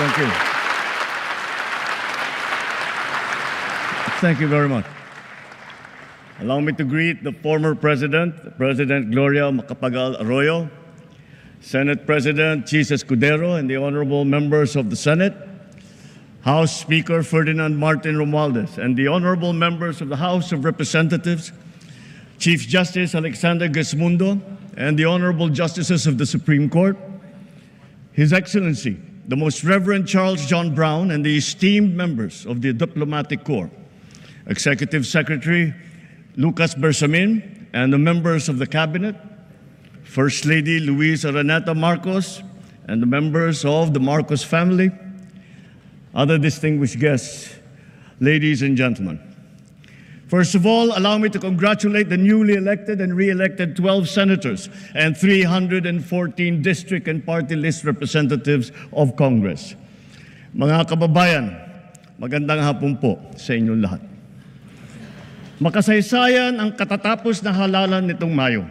Thank you. Thank you very much. Allow me to greet the former President, President Gloria Macapagal Arroyo, Senate President Chis Escudero, and the honorable members of the Senate, House Speaker Ferdinand Martin Romualdez, and the honorable members of the House of Representatives, Chief Justice Alexander Gesmundo, and the honorable justices of the Supreme Court, His Excellency, the Most Reverend Charles John Brown, and the esteemed members of the Diplomatic Corps, Executive Secretary Lucas Bersamin, and the members of the Cabinet, First Lady Luisa Araneta Marcos, and the members of the Marcos family, other distinguished guests, ladies and gentlemen. First of all, allow me to congratulate the newly elected and re-elected 12 senators and 314 district and party list representatives of Congress. Mga kababayan, magandang hapon po sa inyong lahat. Makasaysayan ang katatapos na halalan nitong Mayo.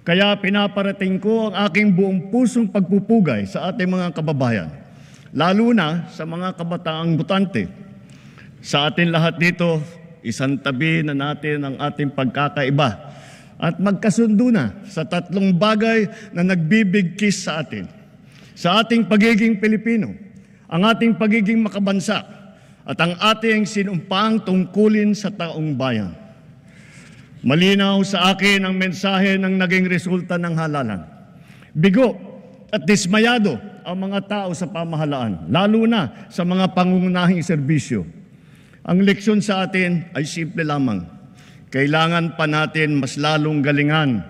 Kaya pinaparating ko ang aking buong pusong pagpupugay sa ating mga kababayan, lalo na sa mga kabataang botante. Sa atin lahat dito, isang tabi na natin ang ating pagkakaiba at magkasundo na sa tatlong bagay na nagbibigkis sa atin. Sa ating pagiging Pilipino, ang ating pagiging makabansa, at ang ating sinumpang tungkulin sa taong bayan. Malinaw sa akin ang mensahe ng naging resulta ng halalan. Bigo at dismayado ang mga tao sa pamahalaan, lalo na sa mga pangunahing serbisyo. Ang leksyon sa atin ay simple lamang. Kailangan pa natin mas lalong galingan.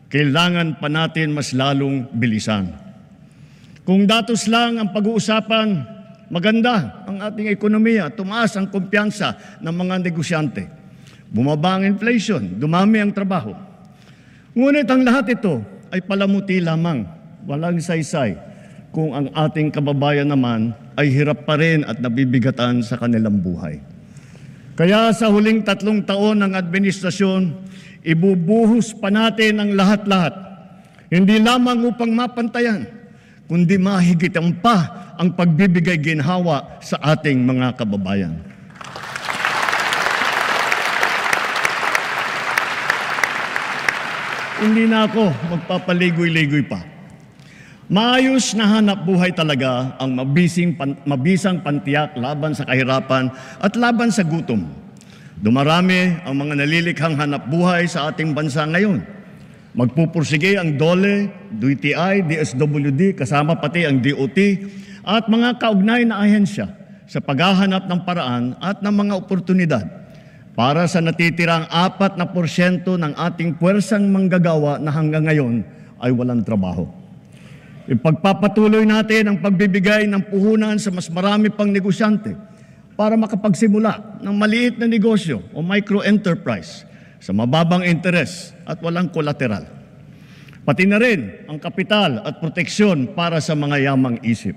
Kailangan pa natin mas lalong bilisan. Kung datos lang ang pag-uusapan, maganda ang ating ekonomiya, tumaas ang kumpiyansa ng mga negosyante. Bumaba ang inflation, dumami ang trabaho. Ngunit ang lahat ito ay palamuti lamang, walang saysay, kung ang ating kababayan naman ay hirap pa rin at nabibigatan sa kanilang buhay. Kaya sa huling 3 taon ng administrasyon, ibubuhos pa natin ang lahat-lahat, hindi lamang upang mapantayan, kundi mahigitan pa ang pagbibigay ginhawa sa ating mga kababayan. Hindi na ako magpapaligoy-ligoy pa. Maayos na hanap buhay talaga ang mabisang pantiyak laban sa kahirapan at laban sa gutom. Dumarami ang mga nalilikhang hanap buhay sa ating bansa ngayon. Magpupursige ang DOLE, DTI, DSWD, kasama pati ang DOT, at mga kaugnay na ahensya sa paghahanap ng paraan at ng mga oportunidad para sa natitirang 4% ng ating puwersang manggagawa na hanggang ngayon ay walang trabaho. Ipagpapatuloy natin ang pagbibigay ng puhunan sa mas marami pang negosyante para makapagsimula ng maliit na negosyo o micro-enterprise sa mababang interes at walang kolateral. Pati na rin ang kapital at proteksyon para sa mga yamang isip.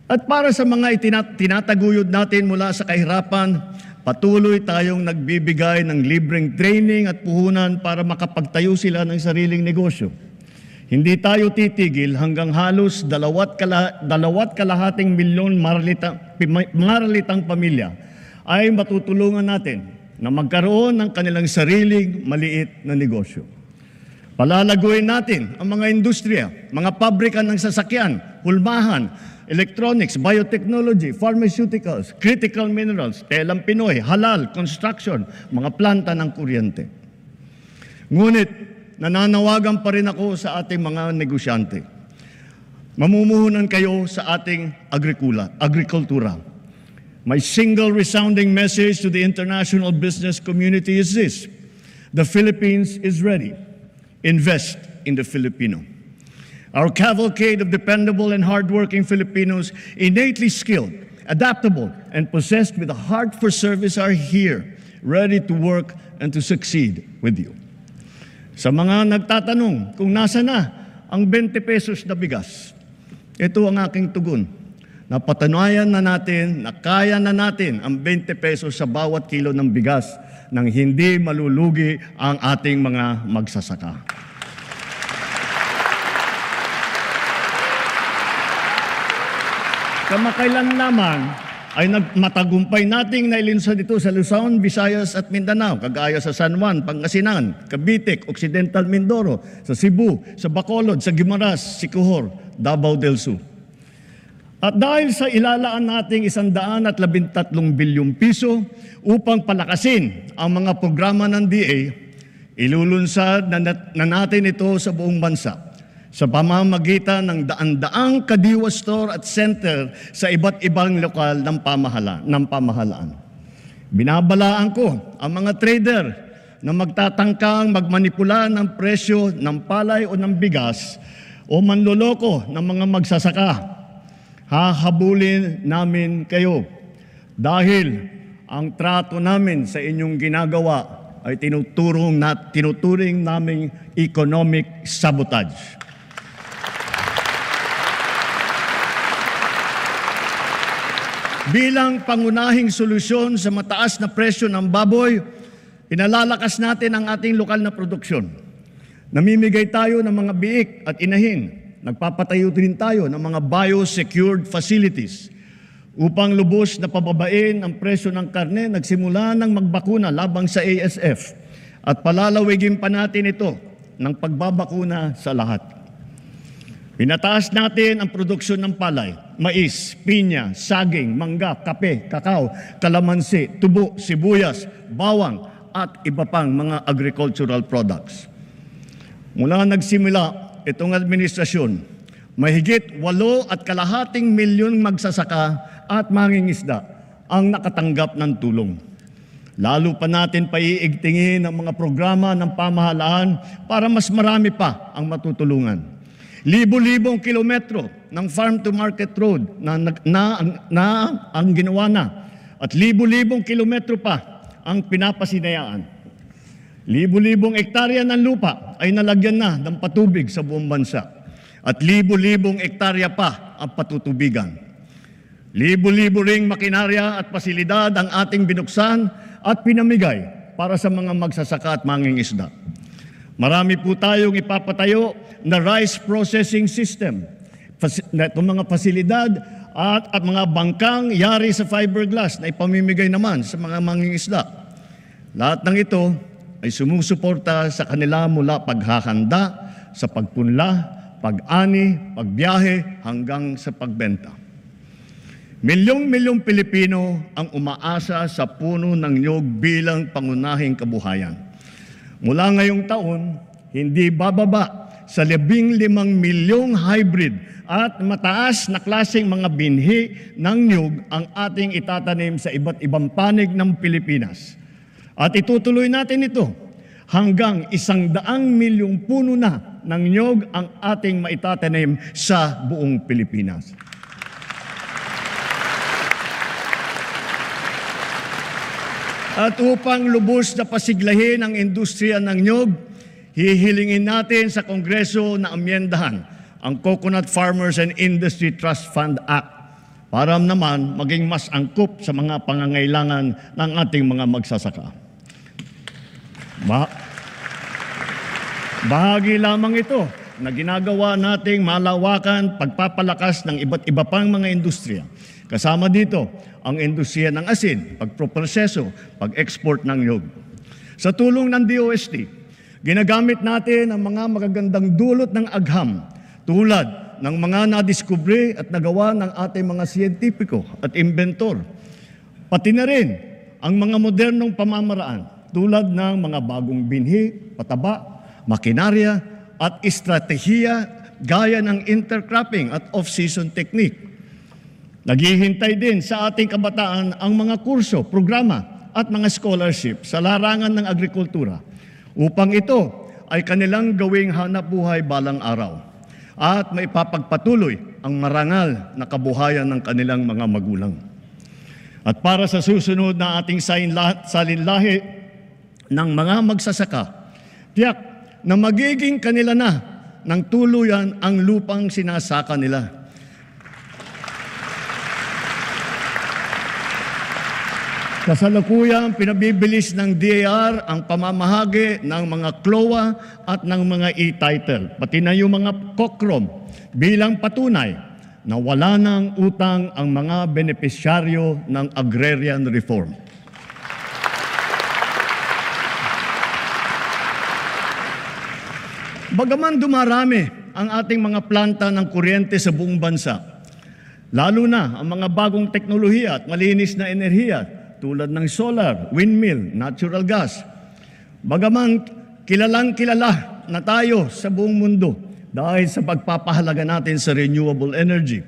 At para sa mga tinataguyod natin mula sa kahirapan, patuloy tayong nagbibigay ng libreng training at puhunan para makapagtayo sila ng sariling negosyo. Hindi tayo titigil hanggang halos 2.5 milyon maralitang pamilya ay matutulungan natin na magkaroon ng kanilang sariling maliit na negosyo. Palalaguin natin ang mga industriya, mga pabrika ng sasakyan, hulmahan, electronics, biotechnology, pharmaceuticals, critical minerals, telang Pinoy, halal, construction, mga planta ng kuryente. Ngunit, nananawagan pa rin ako sa ating mga negosyante. Mamumuhunan kayo sa ating agrikultura. My single resounding message to the international business community is this: the Philippines is ready. Invest in the Filipino. Our cavalcade of dependable and hardworking Filipinos, innately skilled, adaptable, and possessed with a heart for service are here, ready to work and to succeed with you. Sa mga nagtatanong kung nasa na ang 20 pesos na bigas, ito ang aking tugon. Napatunayan na natin na kaya na natin ang 20 pesos sa bawat kilo ng bigas nang hindi malulugi ang ating mga magsasaka. Kamakailan lamang ay matagumpay nating nailunsad ito sa Luzon, Visayas at Mindanao, kagaya sa San Juan, Pangasinan, Cavite, Occidental Mindoro, sa Cebu, sa Bacolod, sa Guimaras, Siquijor, Davao del Sur. At dahil sa ilalaan nating 113 bilyong piso upang palakasin ang mga programa ng DA, ilulunsad na natin ito sa buong bansa sa pamamagitan ng daan-daang kadiwa store at center sa iba't ibang lokal ng pamahalaan. Binabalaan ko ang mga trader na magtatangkang magmanipula ng presyo ng palay o ng bigas o manloloko ng mga magsasaka. Hahabulin namin kayo dahil ang trato namin sa inyong ginagawa ay tinuturing naming economic sabotage. Bilang pangunahing solusyon sa mataas na presyo ng baboy, pinalalakas natin ang ating lokal na produksyon. Namimigay tayo ng mga biik at inahin. Nagpapatayo din tayo ng mga biosecured facilities upang lubos na pababain ang presyo ng karne. Nagsimula ng magbakuna labang sa ASF at palalawigin pa natin ito ng pagbabakuna sa lahat. Pinataas natin ang produksyon ng palay, mais, pinya, saging, mangga, kape, kakao, kalamansi, tubo, sibuyas, bawang at iba pang mga agricultural products. Mula nagsimula itong administrasyon, mahigit 8.5 milyong magsasaka at mangingisda ang nakatanggap ng tulong. Lalo pa natin paiigtingin ang mga programa ng pamahalaan para mas marami pa ang matutulungan. Libo-libong kilometro ng farm-to-market road na ang ginawa na at libo-libong kilometro pa ang pinapasinayaan. Libo-libong ektarya ng lupa ay nalagyan na ng patubig sa buong bansa at libo-libong ektarya pa ang patutubigan. Libo-libo ring makinarya at pasilidad ang ating binuksan at pinamigay para sa mga magsasaka at mangingisda. Marami po tayong ipapatayo na rice processing system. Itong mga pasilidad at mga bangkang yari sa fiberglass na ipamimigay naman sa mga mangingisda. Lahat ng ito ay sumusuporta sa kanila mula paghahanda, sa pagpunla, pag-ani, pagbiyahe hanggang sa pagbenta. Milyong-milyong Pilipino ang umaasa sa puno ng niyog bilang pangunahing kabuhayan. Mula ngayong taon, hindi bababa sa 15 milyong hybrid at mataas na klaseng mga binhi ng niyog ang ating itatanim sa iba't ibang panig ng Pilipinas. At itutuloy natin ito hanggang 100 milyong puno na ng niyog ang ating maitatanim sa buong Pilipinas. At upang lubos na pasiglahin ang industriya ng niyog, hihilingin natin sa Kongreso na amyendahan ang Coconut Farmers and Industry Trust Fund Act para naman maging mas angkop sa mga pangangailangan ng ating mga magsasaka. Bahagi lamang ito na ginagawa nating malawakan pagpapalakas ng iba't iba pang mga industriya. Kasama dito ang industriya ng asin, pagproproseso, pag-export ng niyog. Sa tulong ng DOST, ginagamit natin ang mga magagandang dulot ng agham tulad ng mga nadiskubre at nagawa ng ating mga siyentipiko at inventor. Pati na rin ang mga modernong pamamaraan tulad ng mga bagong binhi, pataba, makinarya at estratehiya gaya ng intercropping at off-season technique. Naghihintay din sa ating kabataan ang mga kurso, programa at mga scholarship sa larangan ng agrikultura upang ito ay kanilang gawing hanapbuhay balang araw at maipapagpatuloy ang marangal na kabuhayan ng kanilang mga magulang. At para sa susunod na ating salinlahi ng mga magsasaka, tiyak na magiging kanila na ng tuluyan ang lupang sinasaka nila. Kasalukuyang pinabibilis ng DAR ang pamamahagi ng mga CLOA at ng mga e-title, pati na yung mga COCROM bilang patunay na wala ng utang ang mga benepisyaryo ng agrarian reform. Bagaman dumarami ang ating mga planta ng kuryente sa buong bansa, lalo na ang mga bagong teknolohiya at malinis na enerhiya tulad ng solar, windmill, natural gas. Bagaman kilalang-kilala na tayo sa buong mundo dahil sa pagpapahalaga natin sa renewable energy,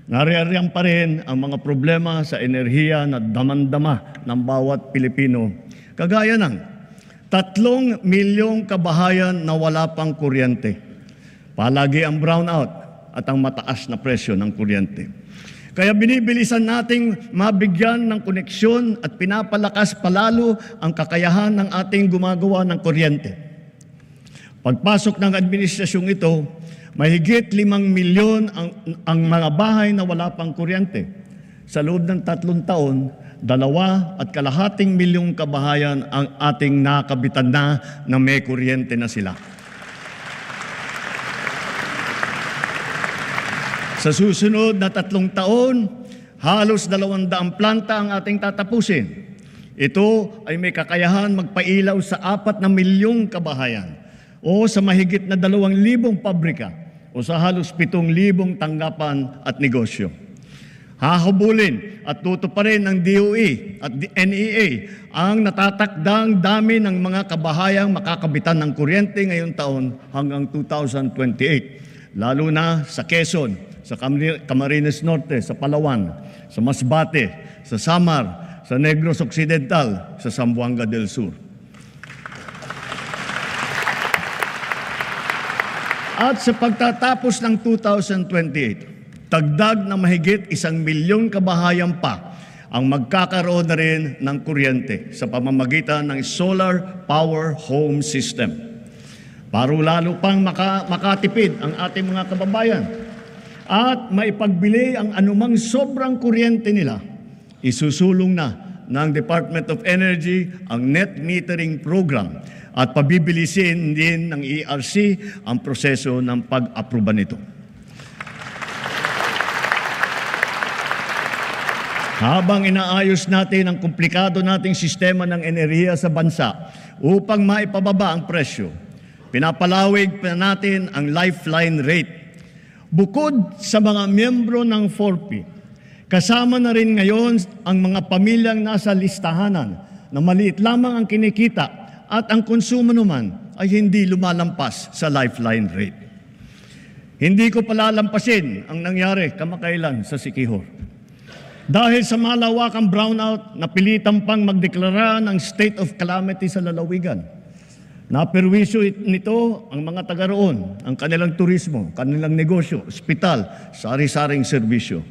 naririyan pa rin ang mga problema sa enerhiya na damang-dama ng bawat Pilipino, kagaya ng 3 milyong kabahayan na wala pang kuryente. Palagi ang brownout at ang mataas na presyo ng kuryente. Kaya binibilisan nating mabigyan ng koneksyon at pinapalakas palalo ang kakayahan ng ating gumagawa ng kuryente. Pagpasok ng administrasyong ito, mahigit 5 milyon ang mga bahay na wala pang kuryente. Sa loob ng 3 taon, 2.5 milyong kabahayan ang ating nakabitan na may kuryente na sila. Sa susunod na 3 taon, halos 200 planta ang ating tatapusin. Ito ay may kakayahan magpailaw sa 4 milyong kabahayan o sa mahigit na 2,000 pabrika o sa halos 7,000 tanggapan at negosyo. Hahabulin at tutuparin ng DOE at NEA ang natatakdang dami ng mga kabahayang makakabitan ng kuryente ngayong taon hanggang 2028, lalo na sa Quezon, sa Camarines Norte, sa Palawan, sa Masbate, sa Samar, sa Negros Occidental, sa Zamboanga del Sur. At sa pagtatapos ng 2028, dagdag na mahigit 1 milyong kabahayan pa ang magkakaroon na rin ng kuryente sa pamamagitan ng solar power home system. Para lalo pang makatipid ang ating mga kababayan at maipagbili ang anumang sobrang kuryente nila, isusulong na ng Department of Energy ang net metering program at pabibilisin din ng ERC ang proseso ng pag-aproba nito. Habang inaayos natin ang komplikado nating sistema ng enerhiya sa bansa upang maipababa ang presyo, pinapalawig pa natin ang lifeline rate. Bukod sa mga miyembro ng 4P, kasama na rin ngayon ang mga pamilyang nasa listahanan na maliit lamang ang kinikita at ang konsumo naman ay hindi lumalampas sa lifeline rate. Hindi ko palalampasin ang nangyari kamakailan sa Siquijor. Dahil sa malawakang brownout, napilitan pang magdeklara ng state of calamity sa lalawigan. Naperwisyo nito ang mga taga roon, ang kanilang turismo, kanilang negosyo, ospital, sari-saring serbisyo.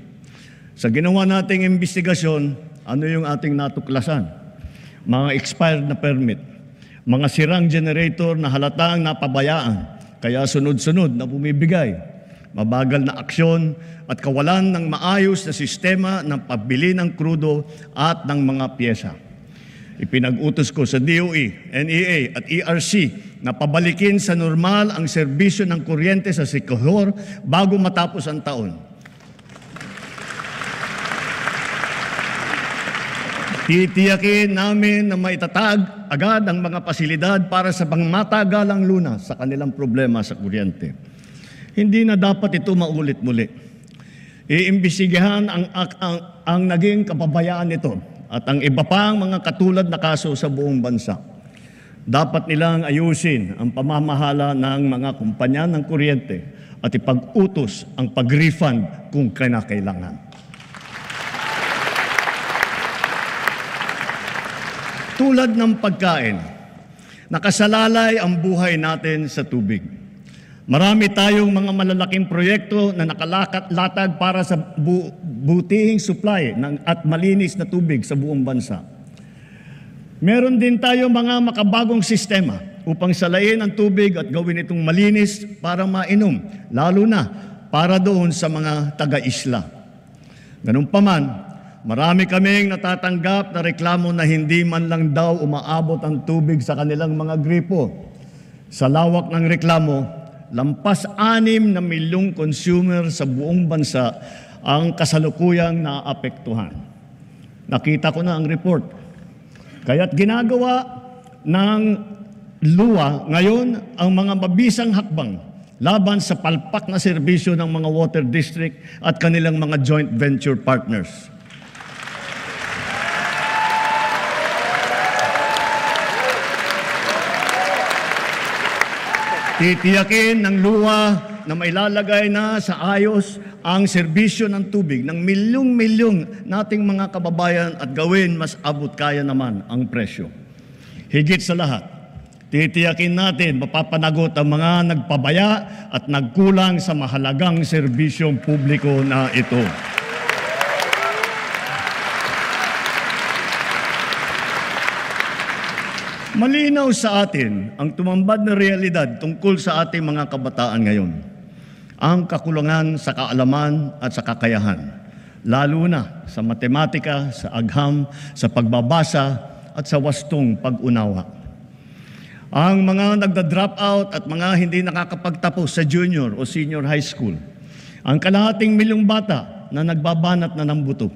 Sa ginawa nating investigasyon, ano yung ating natuklasan? Mga expired na permit, mga sirang generator na halatang napabayaan, kaya sunod-sunod na bumibigay, mabagal na aksyon at kawalan ng maayos na sistema ng pagbili ng krudo at ng mga pyesa. Ipinag-utos ko sa DOE, NEA at ERC na pabalikin sa normal ang serbisyo ng kuryente sa Siquijor bago matapos ang taon. Titiyakin namin na maitatag agad ang mga pasilidad para sa pangmatagalang lunas sa kanilang problema sa kuryente. Hindi na dapat ito maulit muli. Iimbestigahan ang naging kapabayaan nito at ang iba pang mga katulad na kaso sa buong bansa. Dapat nilang ayusin ang pamamahala ng mga kumpanya ng kuryente at ipag-utos ang pag-refund kung kinakailangan. Tulad ng pagkain, nakasalalay ang buhay natin sa tubig. Marami tayong mga malalaking proyekto na nakalatag para sa butihing supply at malinis na tubig sa buong bansa. Meron din tayo mga makabagong sistema upang salayin ang tubig at gawin itong malinis para mainom, lalo na para doon sa mga taga-isla. Ganun pa man, marami kaming natatanggap na reklamo na hindi man lang daw umaabot ang tubig sa kanilang mga gripo. Sa lawak ng reklamo, lampas 6 na milyong consumer sa buong bansa ang kasalukuyang naapektuhan. Nakita ko na ang report. Kaya't ginagawa ng LUA ngayon ang mga mabisang hakbang laban sa palpak na serbisyo ng mga water district at kanilang mga joint venture partners. Titiyakin ng LUA na mailalagay na sa ayos ang serbisyo ng tubig ng milyong-milyong nating mga kababayan at gawin mas abot kaya naman ang presyo. Higit sa lahat, titiyakin natin mapapanagot ang mga nagpabaya at nagkulang sa mahalagang serbisyong publiko na ito. Malinaw sa atin ang tumambad na realidad tungkol sa ating mga kabataan ngayon. Ang kakulangan sa kaalaman at sa kakayahan, lalo na sa matematika, sa agham, sa pagbabasa at sa wastong pag-unawa. Ang mga nagda-drop out at mga hindi nakakapagtapos sa junior o senior high school, ang kalahating milyong bata na nagbabanat na ng buto.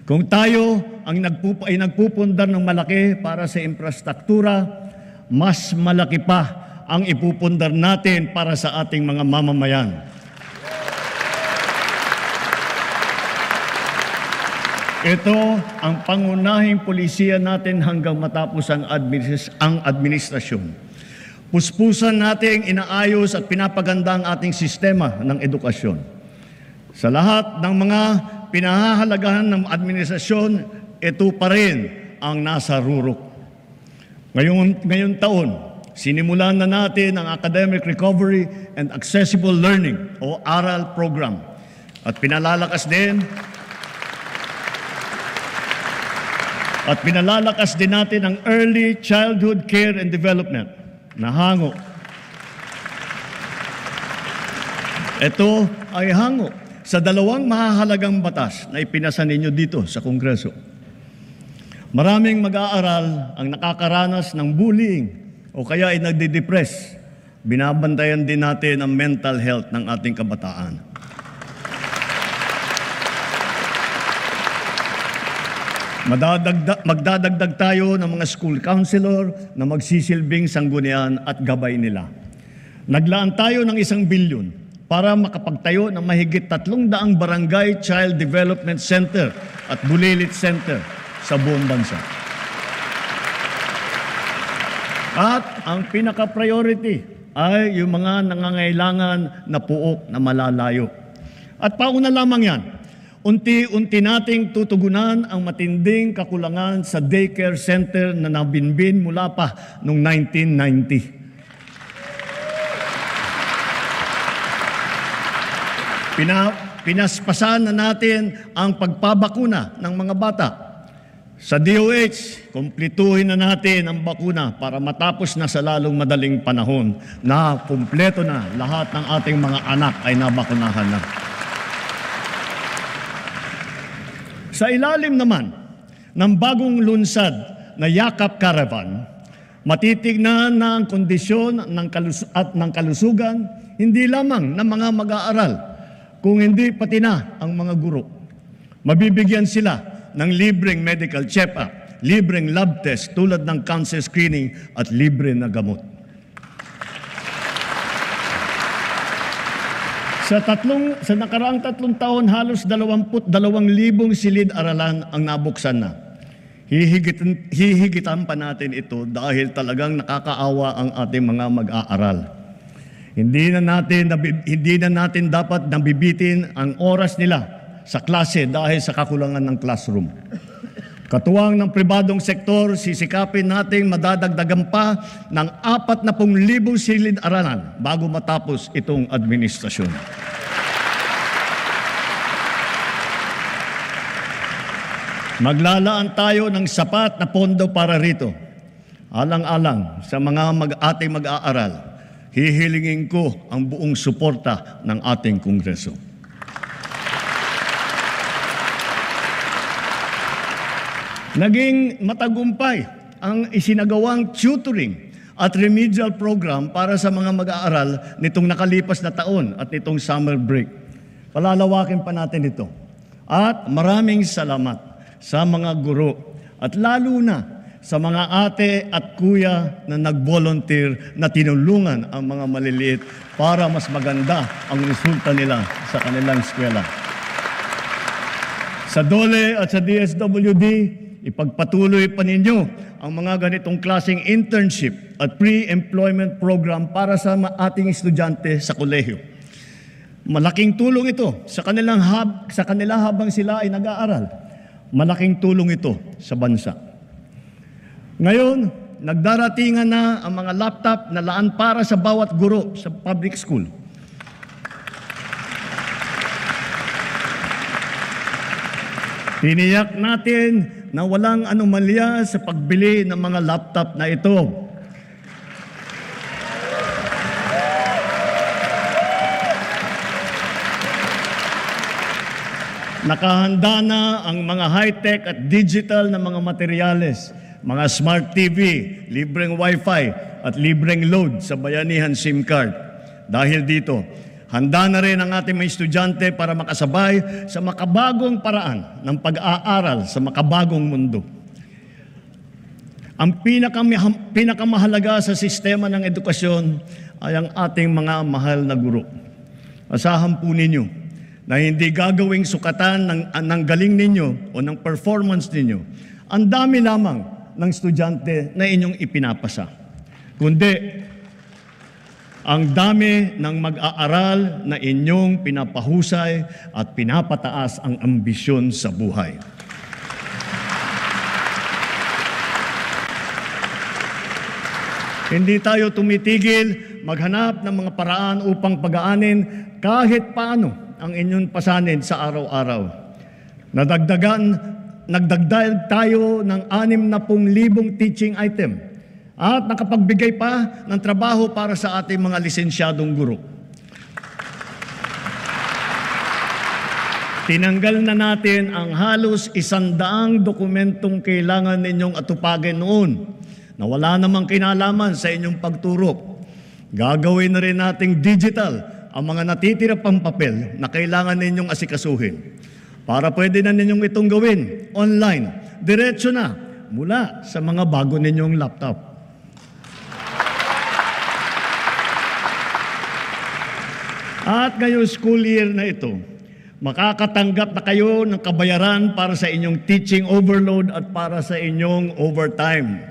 Kung tayo ay nagpupundar ng malaki para sa infrastruktura, mas malaki pa ang ipupundar natin para sa ating mga mamamayan. Ito ang pangunahing pulisiya natin hanggang matapos ang administrasyon. Puspusan nating inaayos at pinapaganda ang ating sistema ng edukasyon. Sa lahat ng mga pinahahalagahan ng administrasyon, ito pa rin ang nasa rurok. Ngayong taon, sinimulan na natin ang Academic Recovery and Accessible Learning o ARAL program. At pinalalakas din natin ang Early Childhood Care and Development na hango. Ito ay hango sa dalawang mahahalagang batas na ipinasa ninyo dito sa Kongreso. Maraming mag-aaral ang nakakaranas ng bullying o kaya ay nagde-depress. Binabantayan din natin ang mental health ng ating kabataan. Magdadagdag tayo ng mga school counselor na magsisilbing sanggunian at gabay nila. Naglaan tayo ng 1 bilyon para makapagtayo ng mahigit 300 barangay child development center at bulilit center sa buong bansa. At ang pinaka-priority ay yung mga nangangailangan na puok na malalayo. At pauna lamang yan, unti-unti nating tutugunan ang matinding kakulangan sa daycare center na nabinbin mula pa noong 1990. Pinaspasan na natin ang pagpabakuna ng mga bata. Sa DOH, kumpletuhin na natin ang bakuna para matapos na sa lalong madaling panahon na kumpleto na lahat ng ating mga anak ay nabakunahan na. Sa ilalim naman ng bagong lunsad na Yakap Caravan, matitignan na ang kondisyon ng kalusugan hindi lamang ng mga mag-aaral, kung hindi pati na ang mga guro. Mabibigyan sila ng libreng medical check-up, libreng lab test tulad ng cancer screening at libre na gamot. Sa nakaraang 3 taon, halos 22,000 silid-aralan ang nabuksan na. Hihigitan pa natin ito dahil talagang nakakaawa ang ating mga mag-aaral. Hindi na natin dapat nabibitin ang oras nila sa klase dahil sa kakulangan ng classroom. Katuwang ng pribadong sektor, sisikapin nating madadagdagan pa ng 40,000 silid-aralan bago matapos itong administrasyon. Maglalaan tayo ng sapat na pondo para rito. Alang-alang sa mga ating mag-aaral, hihilingin ko ang buong suporta ng ating Kongreso. Naging matagumpay ang isinagawang tutoring at remedial program para sa mga mag-aaral nitong nakalipas na taon at nitong summer break. Palalawakin pa natin ito. At maraming salamat sa mga guro at lalo na sa mga ate at kuya na nag-volunteer na tinulungan ang mga maliliit para mas maganda ang resulta nila sa kanilang eskwela. Sa DOLE at sa DSWD, ipagpatuloy pa ninyo ang mga ganitong klaseng internship at pre-employment program para sa ating estudyante sa kolehiyo. Malaking tulong ito sa kanila habang sila ay nag-aaral. Malaking tulong ito sa bansa. Ngayon, nagdaratingan na ang mga laptop na laan para sa bawat guro sa public school. Tiniyak natin na walang anomalya sa pagbili ng mga laptop na ito. Nakahanda na ang mga high-tech at digital na mga materyales, mga smart TV, libreng Wi-Fi at libreng load sa bayanihan SIM card. Dahil dito, handa na rin ang ating mga estudyante para makasabay sa makabagong paraan ng pag-aaral sa makabagong mundo. Ang pinakamahalaga sa sistema ng edukasyon ay ang ating mga mahal na guro. Asahan po ninyo na hindi gagawing sukatan ng galing ninyo o ng performance ninyo ang dami lamang ng estudyante na inyong ipinapasa, kundi ang dami ng mag-aaral na inyong pinapahusay at pinapataas ang ambisyon sa buhay. Hindi tayo tumitigil maghanap ng mga paraan upang pag-aanin kahit paano ang inyong pasanin sa araw-araw. Nagdagdag tayo ng 60,000 teaching item at nakapagbigay pa ng trabaho para sa ating mga lisensyadong guro. Tinanggal na natin ang halos 100 dokumentong kailangan ninyong atupagin noon na wala namang kinalaman sa inyong pagturo. Gagawin na rin nating digital ang mga natitira pang papel na kailangan ninyong asikasuhin. Para pwede na ninyong itong gawin online, diretso na mula sa mga bago ninyong laptop. At ngayong school year na ito, makakatanggap na kayo ng kabayaran para sa inyong teaching overload at para sa inyong overtime.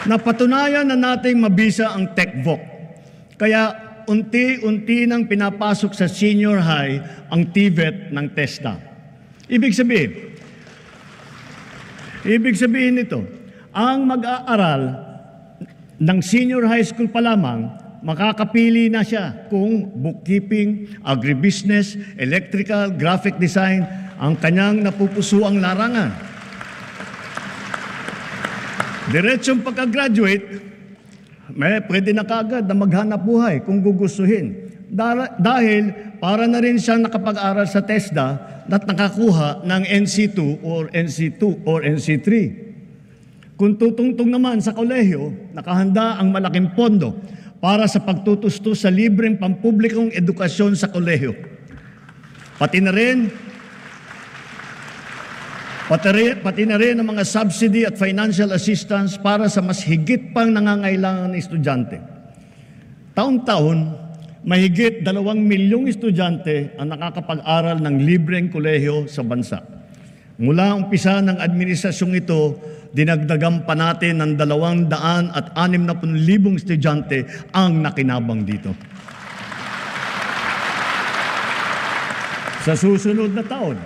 Napatunayan na nating mabisa ang TechVoc. Kaya unti-unti nang pinapasok sa senior high ang TVET ng TESDA. Ibig sabihin nito, ang mag-aaral ng senior high school pa lamang, makakapili na siya kung bookkeeping, agribusiness, electrical, graphic design, ang kanyang napupusuang larangan. Diretsong pagka-graduate, pwede na kaagad na maghanap buhay kung gugustuhin. Dahil para na rin siyang nakapag-aral sa TESDA at nakakuha ng NC2 or NC2 or NC3. Kung tutungtong naman sa kolehiyo, nakahanda ang malaking pondo para sa pagtutustos sa libreng pampublikong edukasyon sa kolehiyo. Pati na rin ang mga subsidy at financial assistance para sa mas higit pang nangangailangan ng estudyante. Taon-taon, mahigit 2 milyong estudyante ang nakakapag-aral ng libreng kolehiyo sa bansa. Mula umpisa ng administrasyong ito, dinagdagan pa natin ng 260,000 estudyante ang nakinabang dito. Sa susunod na taon,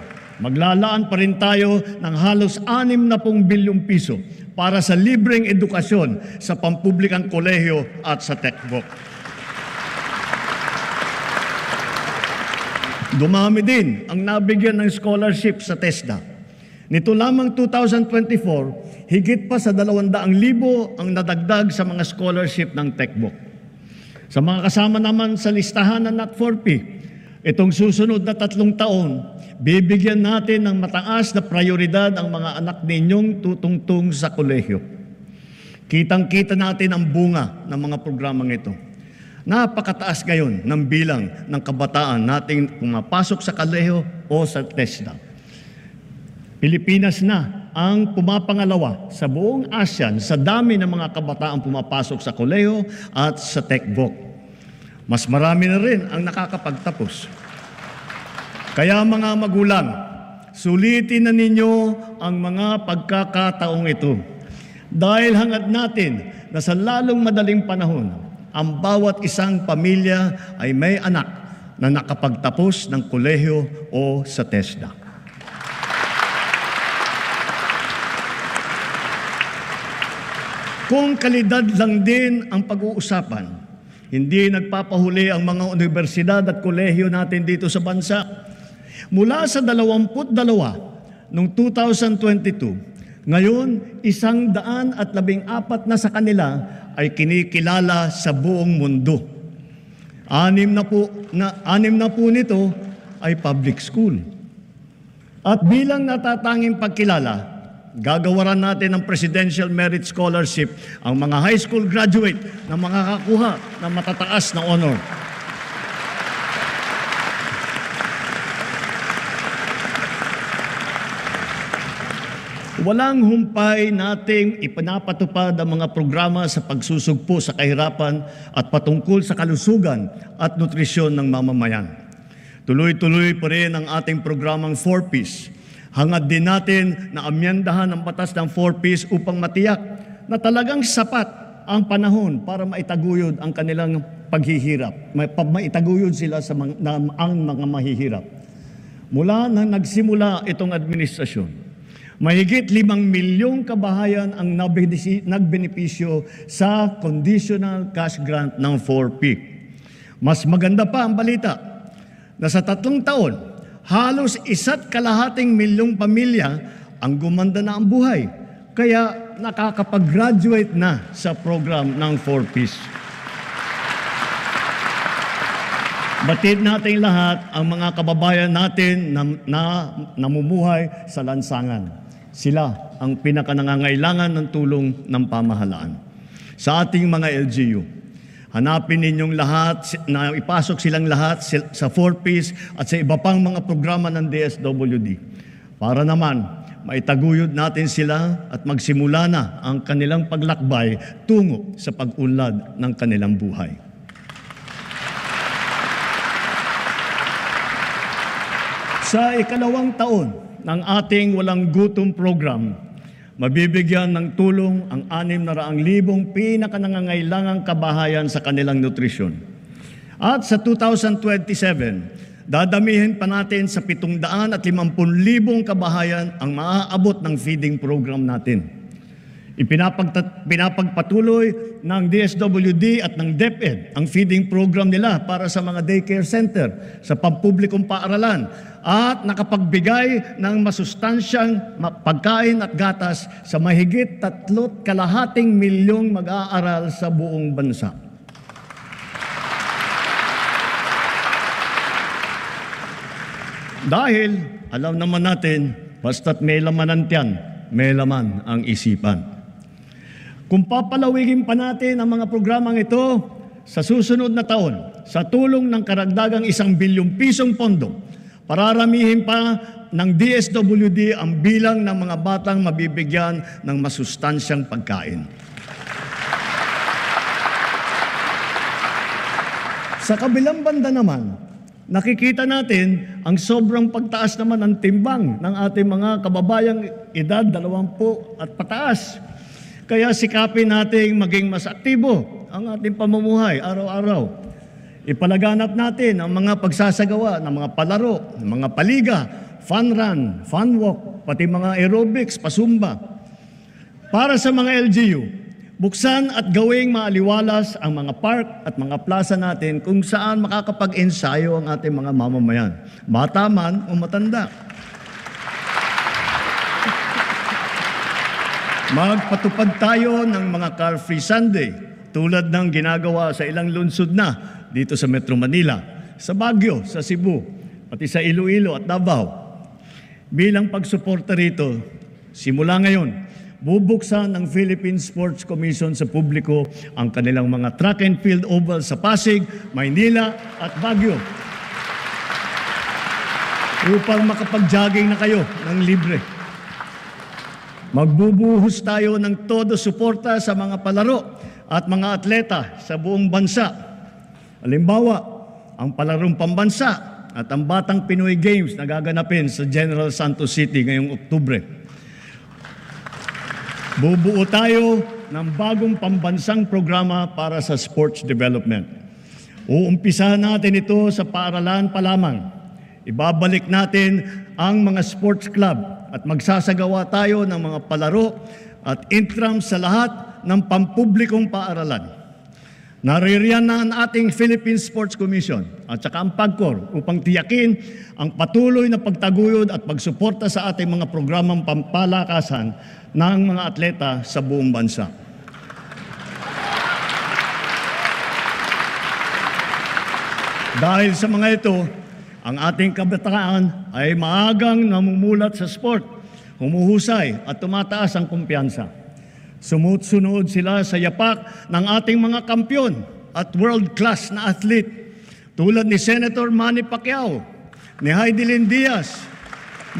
maglalaan pa rin tayo ng halos 60 bilyong piso para sa libreng edukasyon sa pampublikang kolehiyo at sa TechVoc. Dumami din ang nabigyan ng scholarship sa TESDA. Nito lamang 2024, higit pa sa 200,000 ang nadagdag sa mga scholarship ng TechVoc. Sa mga kasama naman sa listahan ng Not4P, itong susunod na 3 taon, bibigyan natin ng mataas na prioridad ang mga anak ninyong tutungtong sa kolehiyo. Kitang-kita natin ang bunga ng mga programang ito. Napakataas ngayon ng bilang ng kabataan nating pumapasok sa kolehiyo o sa TESDA. Pilipinas na ang pumapangalawa sa buong ASEAN sa dami ng mga kabataan pumapasok sa kolehiyo at sa TECVOC. Mas marami na rin ang nakakapagtapos. Kaya mga magulang, sulitin na ninyo ang mga pagkakataong ito. Dahil hangad natin na sa lalong madaling panahon, ang bawat isang pamilya ay may anak na nakapagtapos ng kolehiyo o sa TESDA. Kung kalidad lang din ang pag-uusapan, hindi nagpapahuli ang mga universidad at kolehiyo natin dito sa bansa. Mula sa 22 noong 2022, ngayon 114 na sa kanila ay kinikilala sa buong mundo. 6 na po nito ay public school. At bilang natatanging pagkilala, gagawaran natin ng Presidential Merit Scholarship ang mga high school graduate na makakakuha ng matataas na honor. Walang humpay nating ipinapatupad ang mga programa sa pagsusugpo sa kahirapan at patungkol sa kalusugan at nutrisyon ng mamamayan. Tuloy-tuloy pa rin ang ating programang 4Ps. Hangad din natin na amyendahan ang batas ng 4Ps upang matiyak na talagang sapat ang panahon para maitaguyod ang kanilang paghihirap. Maitaguyod sila sa ang mga mahihirap. Mula nang nagsimula itong administrasyon, mahigit 5 milyong kabahayan ang nagbenepisyo sa conditional cash grant ng 4P. Mas maganda pa ang balita na sa 3 taon, halos 1.2 milyong pamilya ang gumanda na ang buhay. Kaya nakakapag-graduate na sa program ng 4Ps. Batid natin lahat ang mga kababayan natin na namumuhay sa lansangan. Sila ang pinakanangangailangan ng tulong ng pamahalaan. Sa ating mga LGU, hanapin ninyong lahat na ipasok silang lahat sa 4Ps at sa iba pang mga programa ng DSWD para naman maitaguyod natin sila at magsimula na ang kanilang paglakbay tungo sa pag-unlad ng kanilang buhay. Sa 2nd taon ng ating Walang Gutom program, mabibigyan ng tulong ang 600,000 pinakanangangailangang kabahayan sa kanilang nutrisyon. At sa 2027, dadamihin pa natin sa 750,000 kabahayan ang maaabot ng feeding program natin. Pinapagpatuloy ng DSWD at ng DepEd ang feeding program nila para sa mga daycare center sa pampublikong paaralan at nakapagbigay ng masustansyang pagkain at gatas sa mahigit 3.2 milyong mag-aaral sa buong bansa. Dahil alam naman natin, basta't may laman ang tiyan, may laman ang isipan. Kung papalawigin pa natin ang mga programang ito sa susunod na taon, sa tulong ng karagdagang 1 bilyong pisong pondo, pararamihin pa ng DSWD ang bilang ng mga batang mabibigyan ng masustansyang pagkain. Sa kabilang banda naman, nakikita natin ang sobrang pagtaas naman ng timbang ng ating mga kababayang edad 20 at pataas. Kaya sikapin natin maging mas aktibo ang ating pamumuhay araw-araw. Ipalaganap natin ang mga pagsasagawa ng mga palaro, ng mga paliga, fun run, fun walk, pati mga aerobics, pasumba. Para sa mga LGU, buksan at gawing maaliwalas ang mga park at mga plaza natin kung saan makakapag-ensayo ang ating mga mamamayan, bata man o matanda. Magpatupad tayo ng mga car-free Sunday tulad ng ginagawa sa ilang lungsod na dito sa Metro Manila, sa Baguio, sa Cebu, pati sa Iloilo at Davao. Bilang pagsuporta rito, simula ngayon, bubuksan ng Philippine Sports Commission sa publiko ang kanilang mga track and field oval sa Pasig, Maynila at Baguio upang makapag-jogging na kayo ng libre. Magbubuhos tayo ng todo suporta sa mga palaro at mga atleta sa buong bansa. Halimbawa, ang palarong pambansa at ang Batang Pinoy Games na gaganapin sa General Santos City ngayong Oktubre. Bubuo tayo ng bagong pambansang programa para sa sports development. Uumpisahan natin ito sa paaralan pa lamang. Ibabalik natin ang mga sports club at magsasagawa tayo ng mga palaro at intrams sa lahat ng pampublikong paaralan. Naririyan na ang ating Philippine Sports Commission at saka ang PAGCOR upang tiyakin ang patuloy na pagtaguyod at pagsuporta sa ating mga programang pampalakasan ng mga atleta sa buong bansa. Dahil sa mga ito, ang ating kabataan ay maagang namumulat sa sport, humuhusay at tumataas ang kumpiyansa. Sumusunod sila sa yapak ng ating mga kampyon at world-class na athlete tulad ni Senator Manny Pacquiao, ni Heidelin Diaz,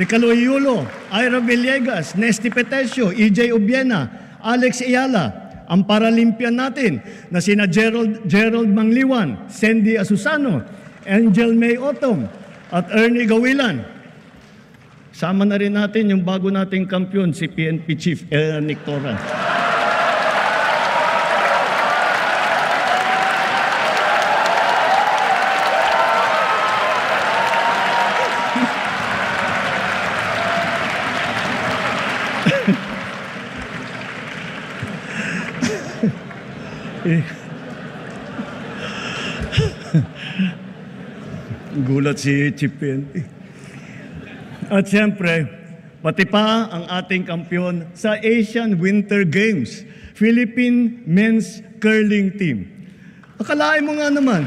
ni Kaloy Yulo, Ira Villegas, Nesty Petesio, EJ Obiena, Alex Ayala, ang Paralympian natin na sina Gerald Mangliwan, Sandy Asusano, Angel May Otom at Ernie Gawilan. Sama na rin natin yung bago nating kampyon, si PNP Chief Nick Torran. Gulat si Chief PNP. At siyempre, pati pa ang ating kampyon sa Asian Winter Games, Philippine Men's Curling Team. Akalain mo nga naman,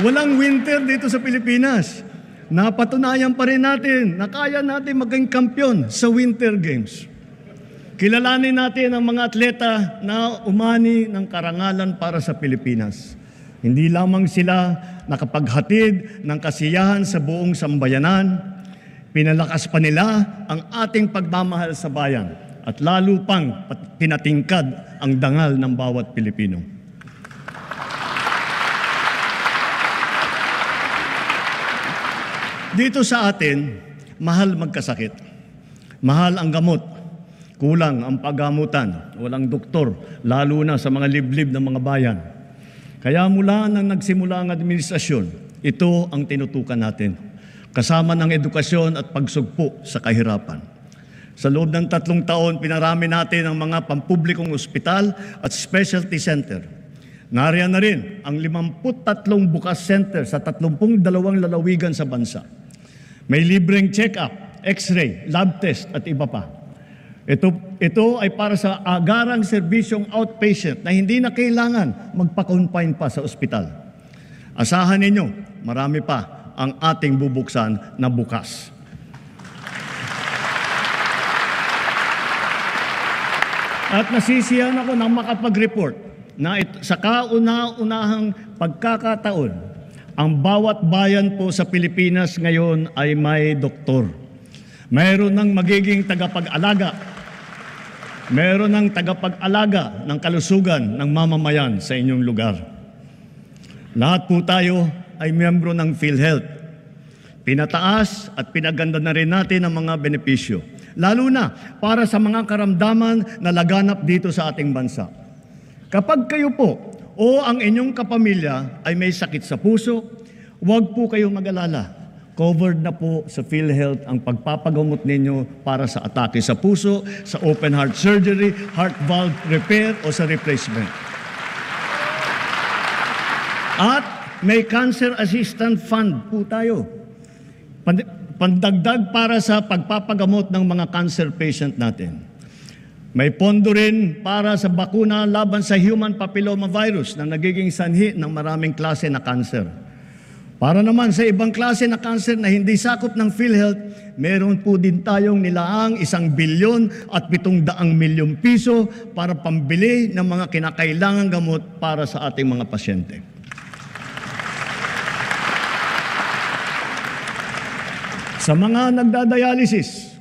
walang winter dito sa Pilipinas. Napatunayan pa rin natin na kaya natin maging kampyon sa Winter Games. Kilalanin natin ang mga atleta na umani ng karangalan para sa Pilipinas. Hindi lamang sila nakapaghatid ng kasiyahan sa buong sambayanan, pinalakas pa nila ang ating pagmamahal sa bayan at lalo pang pinatingkad ang dangal ng bawat Pilipino. Dito sa atin, mahal magkasakit. Mahal ang gamot. Kulang ang paggamutan. Walang doktor, lalo na sa mga liblib ng mga bayan. Kaya mula nang nagsimula ang administrasyon, ito ang tinutukan natin. Kasama ng edukasyon at pagsugpo sa kahirapan. Sa loob ng 3 taon, pinarami natin ang mga pampublikong ospital at specialty center. Nariyan na rin ang 53 bukas center sa 32 lalawigan sa bansa. May libreng check-up, x-ray, lab test at iba pa. Ito ay para sa agarang serbisyong outpatient na hindi na kailangan magpa-confine pa sa ospital. Asahan ninyo, marami pa ang ating bubuksan na bukas. At nasisiyahan ako nang makapag-report na sa kauna-unahang pagkakataon, ang bawat bayan po sa Pilipinas ngayon ay may doktor. Mayroon ng magiging tagapag-alaga. Mayroon ng tagapag-alaga ng kalusugan ng mamamayan sa inyong lugar. Lahat po tayo ay miyembro ng PhilHealth. Pinataas at pinaganda na rin natin ang mga benepisyo, lalo na para sa mga karamdaman na laganap dito sa ating bansa. Kapag kayo po o ang inyong kapamilya ay may sakit sa puso, huwag po kayong mag-alala. Covered na po sa PhilHealth ang pagpapagamot ninyo para sa atake sa puso, sa open heart surgery, heart valve repair o sa replacement. At may cancer assistance fund po tayo. Pandagdag para sa pagpapagamot ng mga cancer patient natin. May pondo rin para sa bakuna laban sa human papillomavirus na nagiging sanhi ng maraming klase na cancer. Para naman sa ibang klase na cancer na hindi sakop ng PhilHealth, meron po din tayong nilaang 1 bilyon at 700 milyong piso para pambili ng mga kinakailangang gamot para sa ating mga pasyente. Sa mga nagdadialysis,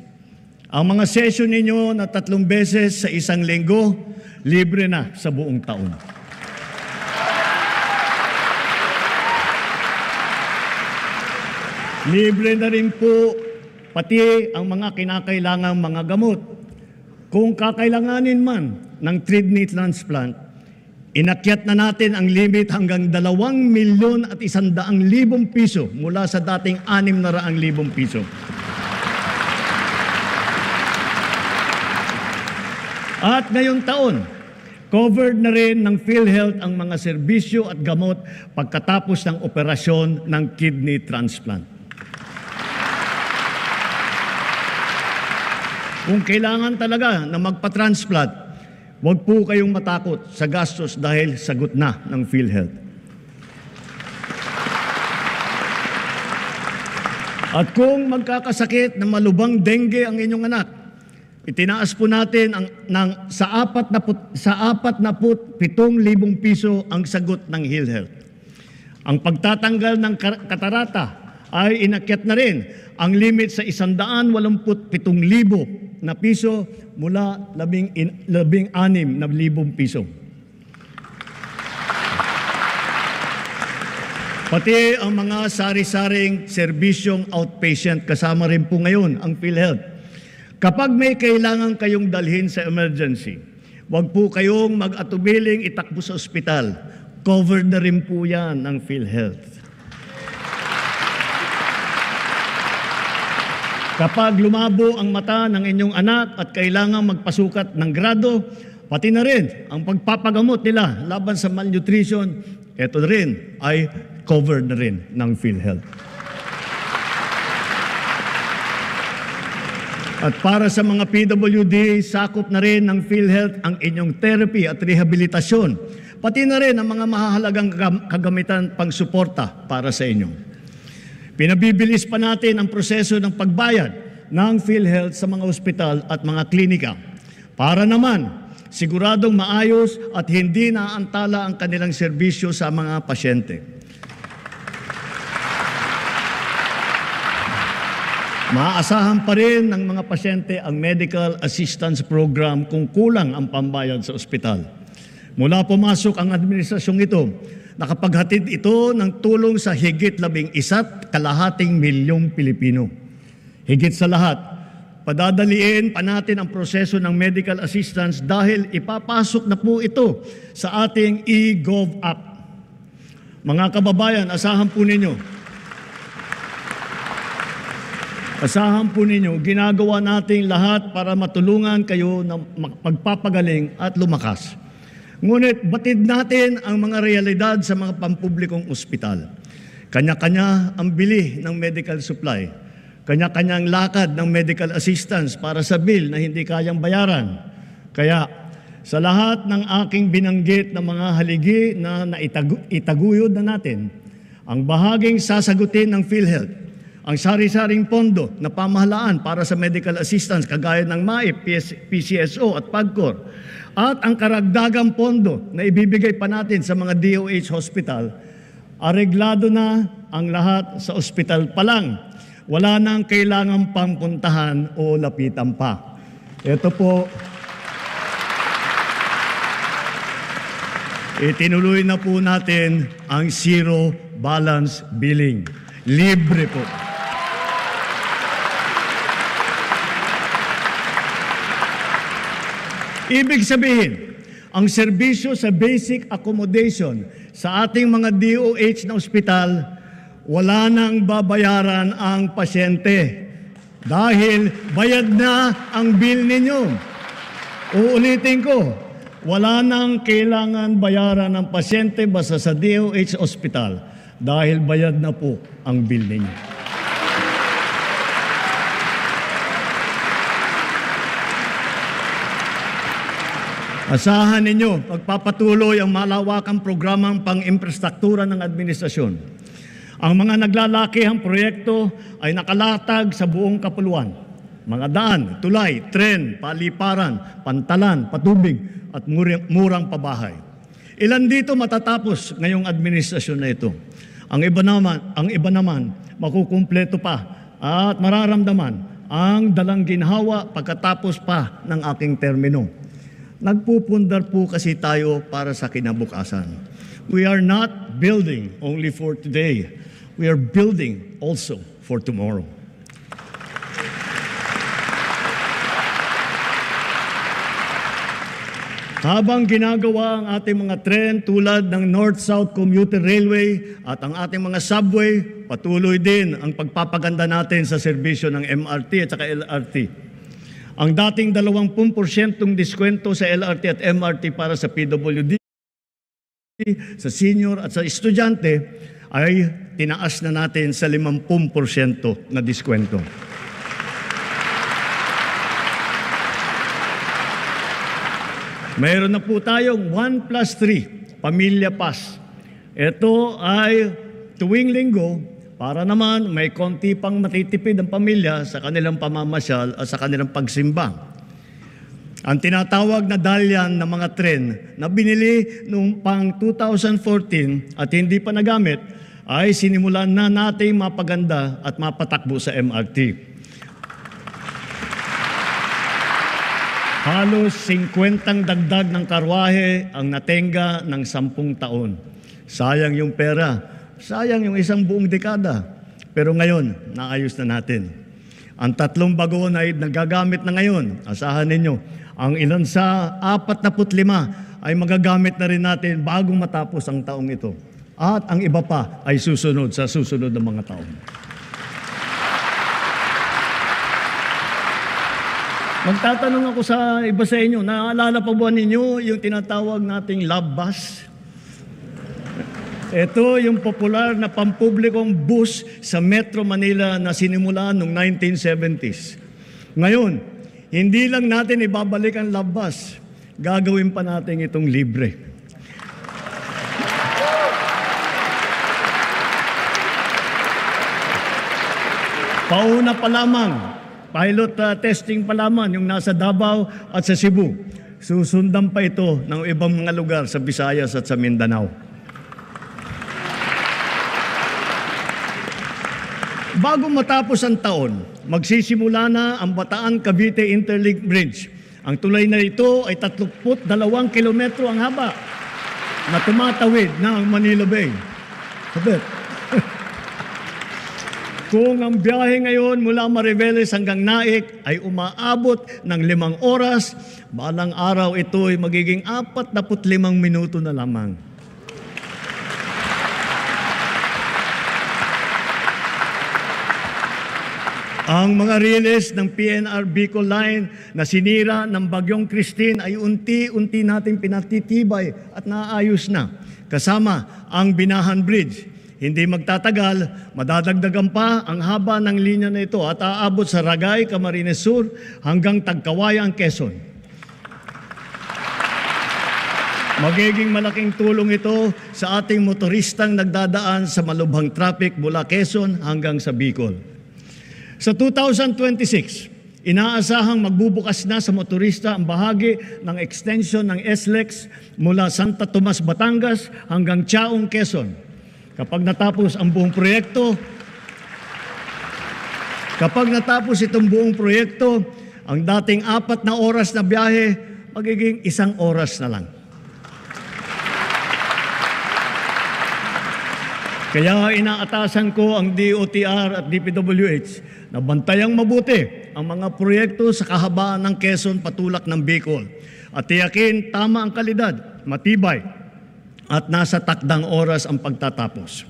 ang mga session ninyo na 3 beses sa 1 linggo, libre na sa buong taon. Libre na rin po pati ang mga kinakailangang mga gamot. Kung kakailanganin man ng kidney transplant, inakyat na natin ang limit hanggang 2,100,000 piso mula sa dating 600,000 piso. At ngayong taon, covered na rin ng PhilHealth ang mga serbisyo at gamot pagkatapos ng operasyon ng kidney transplant. Kung kailangan talaga na magpa-transplant, huwag po kayong matakot sa gastos dahil sagot na ng PhilHealth. At kung magkakasakit na malubhang dengue ang inyong anak, itinaas po natin sa 47,000 piso ang sagot ng PhilHealth. Ang pagtatanggal ng katarata ay inakyat na rin ang limit sa 187,000 na piso mula 16,000 piso. Pati ang mga sari-saring serbisyong outpatient kasama rin po ngayon ang PhilHealth. Kapag may kailangan kayong dalhin sa emergency, huwag po kayong mag-atubiling itakbo sa ospital. Covered na rin po yan ng PhilHealth. Kapag lumabo ang mata ng inyong anak at kailangang magpasukat ng grado, pati na rin ang pagpapagamot nila laban sa malnutrition, ito rin ay covered na rin ng PhilHealth. At para sa mga PWD, sakop na rin ng PhilHealth ang inyong therapy at rehabilitasyon, pati na rin ang mga mahahalagang kagamitan pang-suporta para sa inyo. Pinabibilis pa natin ang proseso ng pagbayad ng PhilHealth sa mga ospital at mga klinika para naman siguradong maayos at hindi naantala ang kanilang serbisyo sa mga pasyente. Maaasahan pa rin ng mga pasyente ang medical assistance program kung kulang ang pambayad sa ospital. Mula pumasok ang administrasyong ito, nakapaghatid ito ng tulong sa higit 11.5 milyong Pilipino. Higit sa lahat, padadaliin pa natin ang proseso ng medical assistance dahil ipapasok na po ito sa ating eGov app. Mga kababayan, asahan po ninyo, ginagawa natin lahat para matulungan kayo na magpapagaling at lumakas. Ngunit batid natin ang mga realidad sa mga pampublikong ospital. Kanya-kanya ang bili ng medical supply. Kanya-kanyang lakad ng medical assistance para sa bill na hindi kayang bayaran. Kaya sa lahat ng aking binanggit na mga haligi na itaguyod na natin, ang bahaging sasagutin ng PhilHealth, ang sari-saring pondo na pamahalaan para sa medical assistance kagaya ng MAIP, PCSO at PAGCOR, at ang karagdagang pondo na ibibigay pa natin sa mga DOH hospital, areglado na ang lahat sa ospital pa lang. Wala nang kailangang pangpuntahan o lapitan pa. Ito po, itinuloy na po natin ang zero balance billing. Libre po. Ibig sabihin, ang serbisyo sa basic accommodation sa ating mga DOH na ospital, wala nang babayaran ang pasyente dahil bayad na ang bill ninyo. Uulitin ko, wala nang kailangan bayaran ng pasyente basta sa DOH ospital dahil bayad na po ang bill ninyo. Asahan ninyo, pagpapatuloy ang malawakang programang pang-infrastruktura ng administrasyon. Ang mga naglalakihang proyekto ay nakalatag sa buong kapuluan. Mga daan, tulay, tren, paliparan, pantalan, patubig at murang pabahay. Ilan dito matatapos ngayong administrasyon na ito. Ang iba naman makukumpleto pa at mararamdaman ang dalang ginhawa pagkatapos pa ng aking termino. Nagpupundar po kasi tayo para sa kinabukasan. We are not building only for today. We are building also for tomorrow. Habang ginagawa ang ating mga tren tulad ng North-South Commuter Railway at ang ating mga subway, patuloy din ang pagpapaganda natin sa serbisyo ng MRT at saka LRT. Ang dating 20% diskwento sa LRT at MRT para sa PWD, sa senior at sa estudyante ay tinaas na natin sa 50% na diskwento. Mayroon na po tayong 1+3, Pamilya Pass. Ito ay tuwing linggo para naman may konti pang matitipid ang pamilya sa kanilang pamamasyal at sa kanilang pagsimba. Ang tinatawag na dalyan ng mga tren na binili noong pang 2014 at hindi pa nagamit ay sinimulan na nating mapaganda at mapatakbo sa MRT. Halos 50 dagdag ng karwahe ang natenga ng 10 taon. Sayang yung pera, sayang yung isang buong dekada. Pero ngayon, naayos na natin. Ang 3 bagon ay nagagamit na ngayon. Asahan ninyo, ang ilan sa 45 ay magagamit na rin natin bago matapos ang taong ito. At ang iba pa ay susunod sa susunod na mga taon. Magtatanong ako sa iba sa inyo, naalala pa ba ninyo yung tinatawag nating love bus? Ito yung popular na pampublikong bus sa Metro Manila na sinimulan noong 1970s. Ngayon, hindi lang natin ibabalik ang love bus, gagawin pa natin itong libre. Pauna pa lamang, pilot testing pa lamang yung nasa Davao at sa Cebu. Susundan pa ito ng ibang mga lugar sa Visayas at sa Mindanao. Bago matapos ang taon, magsisimula na ang Bataan-Cavite Interlink Bridge. Ang tulay na ito ay 32 kilometro ang haba na tumatawid ng Manila Bay. Sabit. Kung ang biyahe ngayon mula Mariveles hanggang Naik ay umaabot ng 5 oras, balang araw ito ay magiging 45 minuto na lamang. Ang mga riles ng PNR Bicol Line na sinira ng Bagyong Christine ay unti-unti nating pinatitibay at naayos na. Kasama ang Binahan Bridge. Hindi magtatagal, madadagdagan pa ang haba ng linya na ito at aabot sa Ragay, Camarines Sur hanggang Tagkawayan, Quezon. Magiging malaking tulong ito sa ating motoristang nagdadaan sa malubhang traffic mula Quezon hanggang sa Bicol. Sa 2026, inaasahang magbubukas na sa motorista ang bahagi ng extension ng SLEX mula Santa Tomas, Batangas hanggang Chaong, Quezon. Kapag natapos itong buong proyekto, ang dating 4 na oras na biyahe, magiging 1 oras na lang. Kaya inaatasan ko ang DOTR at DPWH na bantayang mabuti ang mga proyekto sa kahabaan ng Quezon patulak ng Bicol at tiyakin tama ang kalidad, matibay, at nasa takdang oras ang pagtatapos.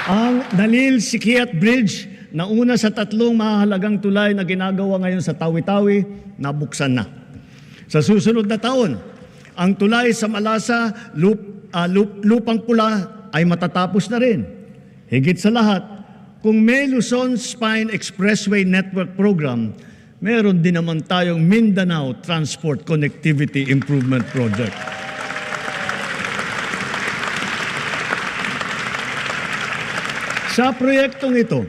Ang Nalil-Sikiat Bridge na una sa 3 mahalagang tulay na ginagawa ngayon sa Tawi-Tawi, nabuksan na. Sa susunod na taon, ang tulay sa Malasa, Lupang Pula ay matatapos na rin. Higit sa lahat, kung may Luzon Spine Expressway Network Program, meron din naman tayong Mindanao Transport Connectivity Improvement Project. Sa proyektong ito,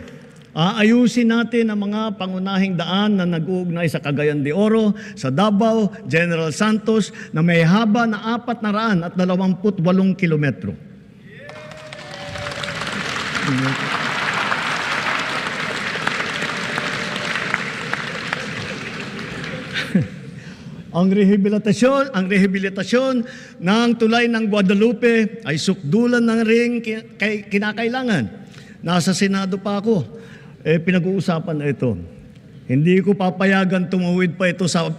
aayusin natin ang mga pangunahing daan na nag-uugnay sa Cagayan de Oro, sa Davao, General Santos na may haba na 428 kilometro. Ang rehabilitasyon ng tulay ng Guadalupe ay sukdulan ng ring kinakailangan. Nasa Senado pa ako. Pinag-uusapan na ito. Hindi ko papayagan tumawid pa ito sa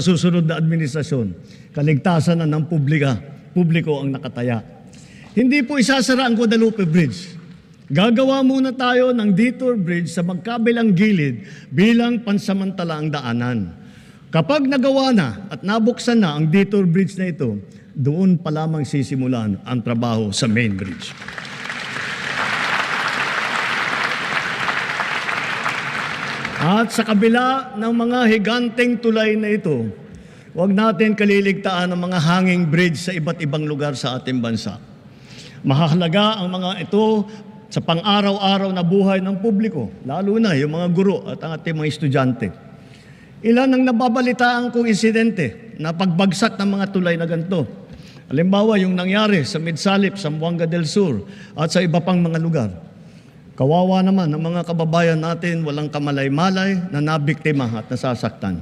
susunod na administrasyon. Kaligtasan na ng publiko ang nakataya. Hindi po isasara ang Guadalupe Bridge. Gagawa muna tayo ng detour bridge sa magkabilang gilid bilang pansamantalaang daanan. Kapag nagawa na at nabuksan na ang detour bridge na ito, doon pa lamang sisimulan ang trabaho sa main bridge. At sa kabila ng mga higanteng tulay na ito, huwag natin kaliligtaan ang mga hanging bridge sa iba't ibang lugar sa ating bansa. Mahalaga ang mga ito sa pang-araw-araw na buhay ng publiko, lalo na yung mga guro at ang ating mga estudyante. Ilan ang nababalitaan kong insidente na pagbagsak ng mga tulay na ganito. Halimbawa, yung nangyari sa Midsalip, Zamboanga del Sur at sa iba pang mga lugar. Kawawa naman ang mga kababayan natin walang kamalay-malay na nabiktima at nasasaktan.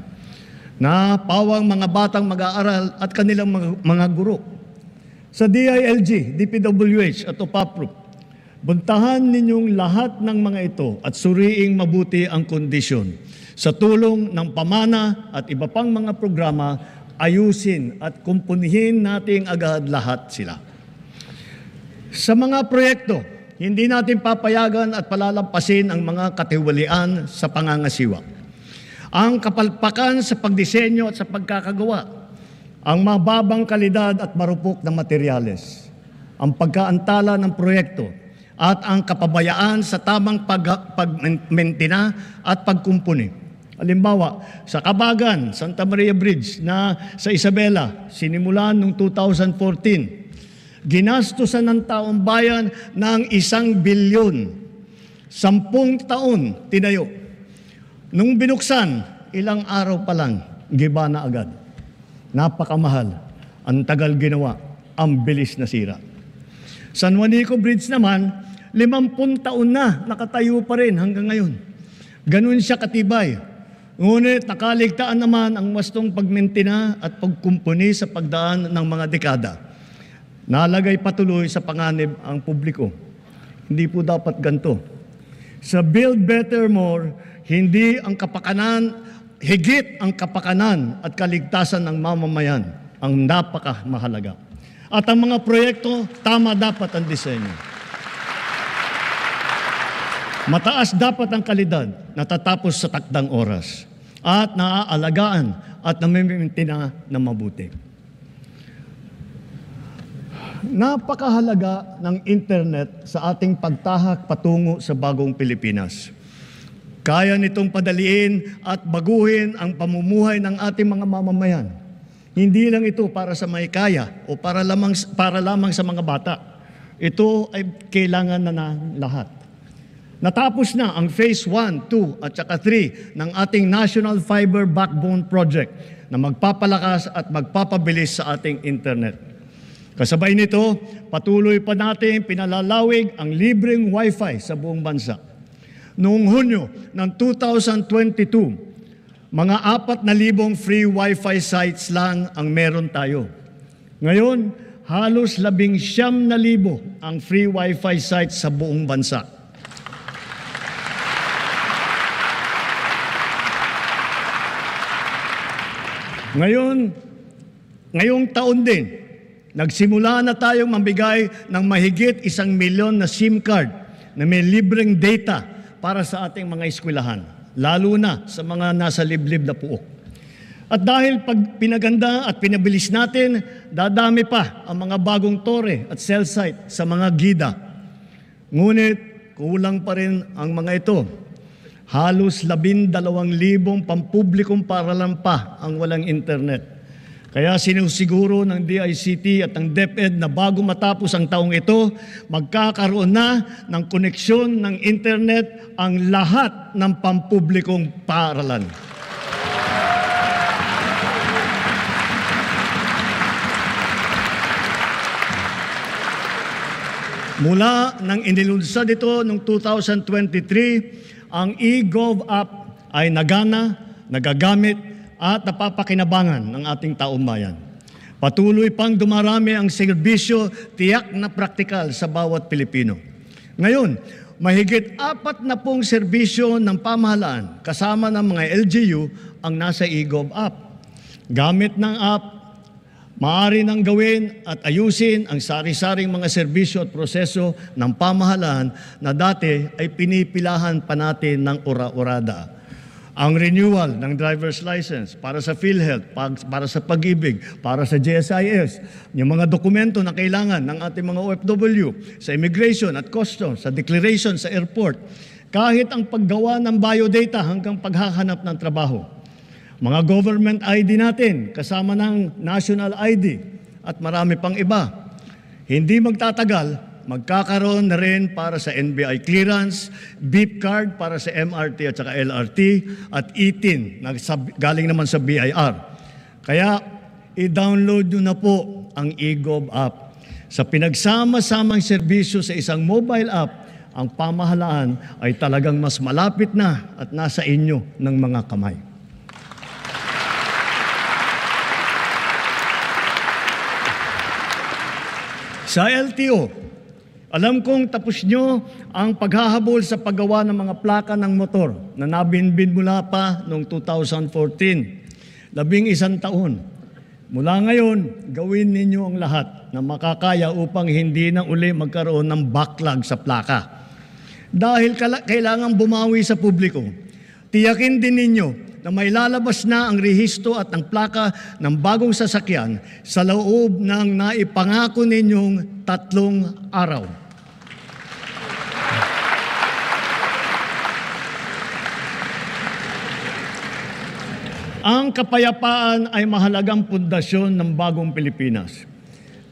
Na pawang mga batang mag-aaral at kanilang mga guro. Sa DILG, DPWH at OPAPRO, buntahan ninyong lahat ng mga ito at suriing mabuti ang kondisyon. Sa tulong ng pamana at iba pang mga programa, ayusin at kumpunihin nating agad lahat sila. Sa mga proyekto, hindi natin papayagan at palalampasin ang mga katiwalian sa pangangasiwa. Ang kapalpakan sa pagdisenyo at sa pagkakagawa, ang mababang kalidad at marupok na materyales, ang pagkaantala ng proyekto, at ang kapabayaan sa tamang pagmentina at pagkumpuni. Halimbawa, sa Kabagan, Santa Maria Bridge na sa Isabela, sinimulan noong 2014. Ginastusan ng taong bayan ng 1 bilyon. 10 taon tinayo. Nung binuksan, ilang araw pa lang, giba na agad. Napakamahal. Ang tagal ginawa. Ang bilis na sira. San Juanico Bridge naman, 50 taon na nakatayo pa rin hanggang ngayon. Ganun siya katibay. Ngunit nakaligtaan naman ang wastong pagmentina at pagkumpuni sa pagdaan ng mga dekada. Nalagay patuloy sa panganib ang publiko. Hindi po dapat ganito. Sa Build Better More, hindi ang kapakanan, higit ang kapakanan at kaligtasan ng mamamayan ang napakamahalaga. At ang mga proyekto, tama dapat ang disenyo. Mataas dapat ang kalidad, natatapos sa takdang oras, at naaalagaan at namimintina na mabuti. Napakahalaga ng internet sa ating pagtahak patungo sa bagong Pilipinas. Kaya nitong padaliin at baguhin ang pamumuhay ng ating mga mamamayan. Hindi lang ito para sa may kaya o para lamang sa mga bata. Ito ay kailangan na ng lahat. Natapos na ang Phase 1, 2 at saka 3 ng ating National Fiber Backbone Project na magpapalakas at magpapabilis sa ating internet. Kasabay nito, patuloy pa natin pinalalawig ang libreng Wi-Fi sa buong bansa. Noong Hunyo ng 2022, mga 4,000 free Wi-Fi sites lang ang meron tayo. Ngayon, halos 19,000 ang free Wi-Fi sites sa buong bansa. Ngayong taon din, nagsimula na tayong mamigay ng mahigit 1 milyon na SIM card na may libreng data para sa ating mga eskwelahan, lalo na sa mga nasa liblib na puok. At dahil pag pinaganda at pinabilis natin, dadami pa ang mga bagong tore at cell site sa mga gida. Ngunit kulang pa rin ang mga ito. Halos 12,000 pampublikong paaralan pa ang walang internet. Kaya sinusiguro ng DICT at ng DepEd na bago matapos ang taong ito, magkakaroon na ng koneksyon ng internet ang lahat ng pampublikong paaralan. Mula nang inilunsad ito noong 2023, ang eGov app ay nagana, nagagamit at napapakinabangan ng ating taong bayan. Patuloy pang dumarami ang serbisyo tiyak na praktikal sa bawat Pilipino. Ngayon, mahigit 40 serbisyo ng pamahalaan kasama ng mga LGU ang nasa eGov app. Gamit ng app, maaari nang gawin at ayusin ang sari-saring mga serbisyo at proseso ng pamahalaan na dati ay pinipilahan pa natin ng ora-orada. Ang renewal ng driver's license para sa PhilHealth, para sa Pag-ibig, para sa GSIS, yung mga dokumento na kailangan ng ating mga OFW sa immigration at customs, sa declaration sa airport, kahit ang paggawa ng biodata hanggang paghahanap ng trabaho. Mga government ID natin, kasama ng national ID at marami pang iba. Hindi magtatagal, magkakaroon na rin para sa NBI clearance, beep card para sa MRT at saka LRT, at e-TIN na galing naman sa BIR. Kaya i-download nyo na po ang eGov app. Sa pinagsama-samang serbisyo sa isang mobile app, ang pamahalaan ay talagang mas malapit na at nasa inyo ng mga kamay. Sa LTO, alam kong tapos nyo ang paghahabol sa paggawa ng mga plaka ng motor na nabinbin mula pa noong 2014. 11 taon. Mula ngayon, gawin ninyo ang lahat na makakaya upang hindi na uli magkaroon ng backlog sa plaka. Dahil kailangan bumawi sa publiko, tiyakin din ninyo na may lalabas na ang rehistro at ang plaka ng bagong sasakyan sa loob ng naipangako ninyong 3 araw. Ang kapayapaan ay mahalagang pundasyon ng bagong Pilipinas.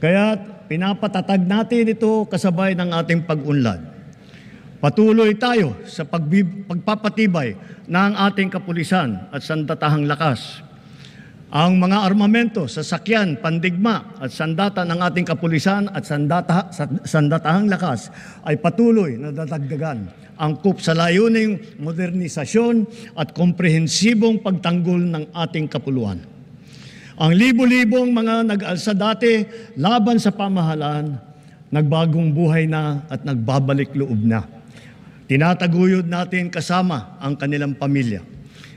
Kaya pinapatatag natin ito kasabay ng ating pag-unlad. Patuloy tayo sa pagpapatibay ng ating kapulisan at sandatahang lakas. Ang mga armamento, sasakyan, pandigma at sandata ng ating kapulisan at sandatahang lakas ay patuloy na dadagdagan, angkop sa layuning modernisasyon at komprehensibong pagtanggol ng ating kapuluan. Ang libo-libong mga nag-alsa dati laban sa pamahalaan, nagbagong buhay na at nagbabalik loob na. Tinataguyod natin kasama ang kanilang pamilya.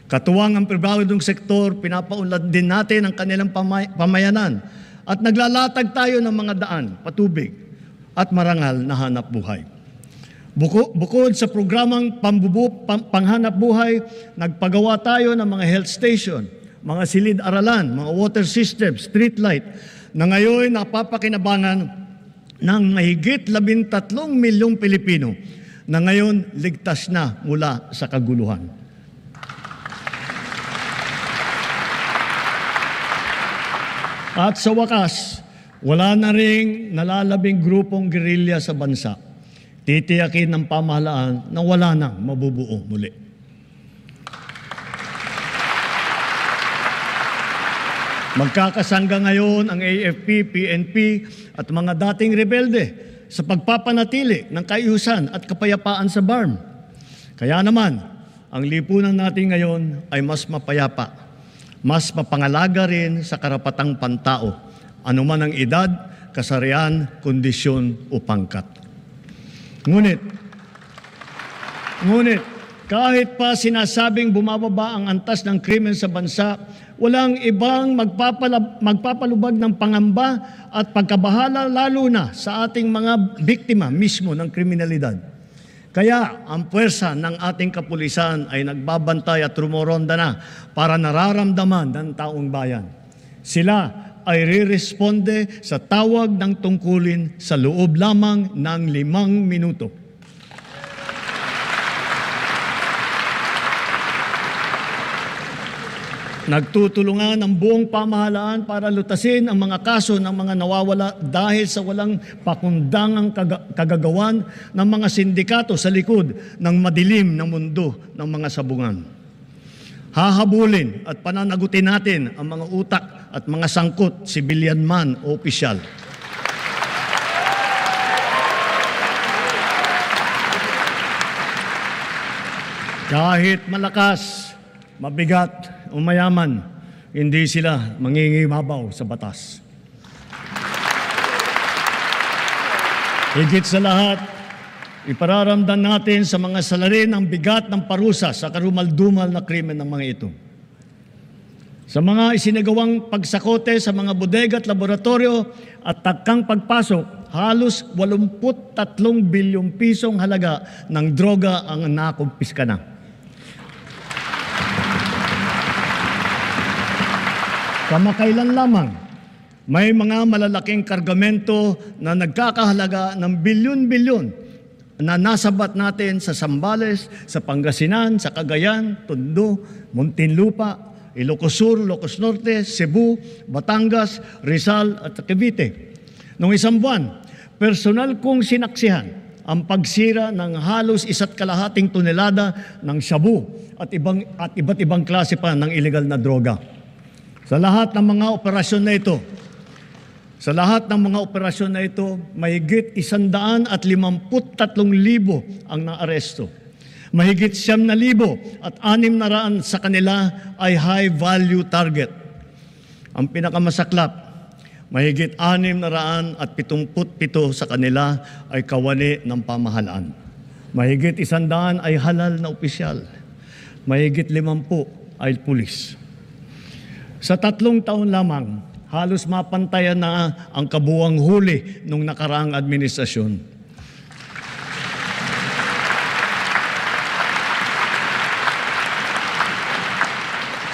Katuwang ang pribadong sektor, pinapaunlad din natin ang kanilang pamayanan at naglalatag tayo ng mga daan, patubig at marangal na hanap buhay. Bukod sa programang panghanap buhay, nagpagawa tayo ng mga health station, mga silid-aralan, mga water system, street light, na ngayon napapakinabangan ng mahigit 13 milyong Pilipino na ngayon ligtas na mula sa kaguluhan. At sa wakas, wala na ring nalalabing grupong gerilya sa bansa. Titiyakin ng pamahalaan na wala nang mabubuo muli. Magkakasangga ngayon ang AFP, PNP at mga dating rebelde sa pagpapanatili ng kaayusan at kapayapaan sa BARM. Kaya naman, ang lipunan natin ngayon ay mas mapayapa, mas mapangalaga rin sa karapatang pantao, anuman ang edad, kasarian, kondisyon o pangkat. Ngunit, kahit pa sinasabing bumababa ang antas ng krimen sa bansa, walang ibang magpapalubag ng pangamba at pagkabahala lalo na sa ating mga biktima mismo ng kriminalidad. Kaya ang puwersa ng ating kapulisan ay nagbabantay at rumoronda na para nararamdaman ng taong bayan. Sila ay re-responde sa tawag ng tungkulin sa loob lamang ng 5 minuto. Nagtutulungan ang buong pamahalaan para lutasin ang mga kaso ng mga nawawala dahil sa walang pakundangang kagagawan ng mga sindikato sa likod ng madilim na mundo ng mga sabungan. Hahabulin at pananagutin natin ang mga utak at mga sangkot, sibilyan man o opisyal. Kahit malakas, mabigat o mayaman, hindi sila mangingibabaw sa batas. Higit sa lahat, ipararamdam natin sa mga salarin ang bigat ng parusa sa karumal-dumal na krimen ng mga ito. Sa mga isinagawang pagsakote sa mga bodega at laboratorio at takang pagpasok, halos 83 bilyong pisong halaga ng droga ang nakumpiska na. Kamakailan lamang, may mga malalaking kargamento na nagkakahalaga ng bilyon-bilyon na nasabat natin sa Zambales, sa Pangasinan, sa Cagayan, Tondo, Muntinlupa, Ilocos Sur, Ilocos Norte, Cebu, Batangas, Rizal at Cavite. Noong isang buwan, personal kong sinaksihan ang pagsira ng halos 1.5 tonelada ng shabu at iba't ibang klase pa ng illegal na droga. Sa lahat ng mga operasyon na ito, mahigit 153,000 ang naaresto. Mahigit 9,000 at 600 sa kanila ay high-value target. Ang pinakamasaklap, mahigit 677 sa kanila ay kawani ng pamahalaan. Mahigit 100 ay halal na opisyal. Mahigit 50 ay pulis. Sa 3 taon lamang, halos mapantayan na ang kabuuang huli ng nakaraang administrasyon.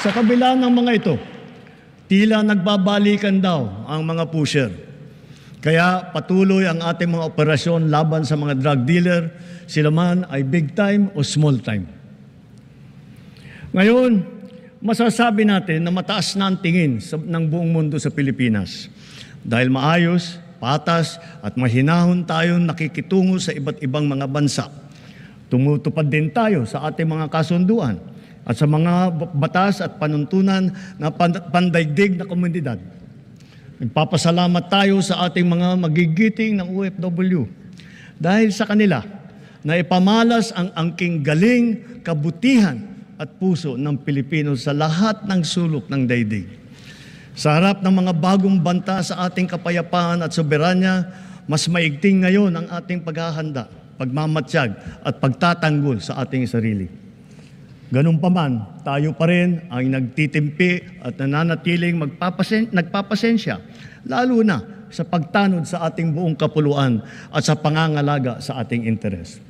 Sa kabila ng mga ito, tila nagbabalikan daw ang mga pusher. Kaya patuloy ang ating mga operasyon laban sa mga drug dealer, sila man ay big time o small time. Ngayon, masasabi natin na mataas na ang tingin ng buong mundo sa Pilipinas dahil maayos, patas at mahinahon tayong nakikitungo sa iba't ibang mga bansa. Tumutupad din tayo sa ating mga kasunduan at sa mga batas at panuntunan na pandaigdig na komunidad. Nagpapasalamat tayo sa ating mga magigiting ng OFW dahil sa kanila na ipamalas ang angking galing, kabutihan at puso ng Pilipino sa lahat ng sulok ng daigdig. Sa harap ng mga bagong banta sa ating kapayapaan at soberanya, mas maigting ngayon ang ating paghahanda, pagmamatsyag at pagtatanggol sa ating sarili. Ganun pa man, tayo pa rin ang nagtitimpi at nananatiling nagpapasensya, lalo na sa pagtanod sa ating buong kapuluan at sa pangangalaga sa ating interes.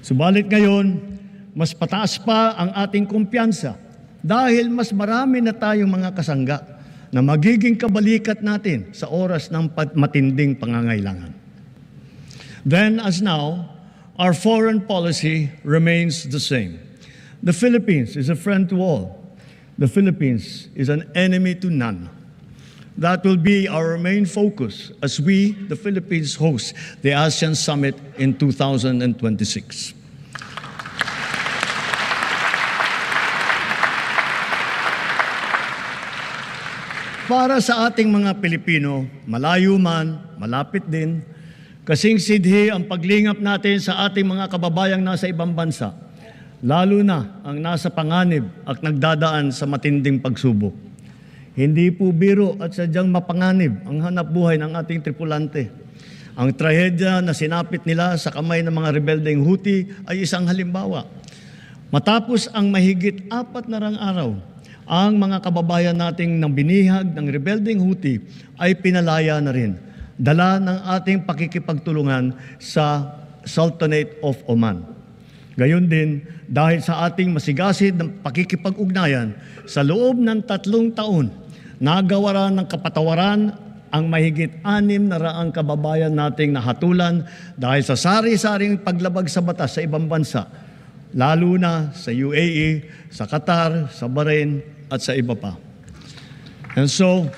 Subalit ngayon, mas pataas pa ang ating kumpiyansa dahil mas marami na tayong mga kasangga na magiging kabalikat natin sa oras ng matinding pangangailangan. Then as now, our foreign policy remains the same. The Philippines is a friend to all. The Philippines is an enemy to none. That will be our main focus as we, the Philippines, host the ASEAN Summit in 2026. Para sa ating mga Pilipino, malayo man, malapit din, kasing sidhi ang paglingap natin sa ating mga kababayang nasa ibang bansa, lalo na ang nasa panganib at nagdadaan sa matinding pagsubok. Hindi po biro at sadyang mapanganib ang hanap buhay ng ating tripulante. Ang trahedya na sinapit nila sa kamay ng mga rebeldeng Houthi ay isang halimbawa. Matapos ang mahigit 4 na araw, ang mga kababayan nating nang binihag ng rebeldeng Houthi ay pinalaya na rin, dala ng ating pakikipagtulungan sa Sultanate of Oman. Gayon din, dahil sa ating masigasig ng pakikipag-ugnayan, sa loob ng 3 taon, nagawa ng kapatawaran ang mahigit 600 kababayan nating nahatulan dahil sa sari-saring paglabag sa batas sa ibang bansa, lalo na sa UAE, sa Qatar, sa Bahrain, at sa iba pa. And so,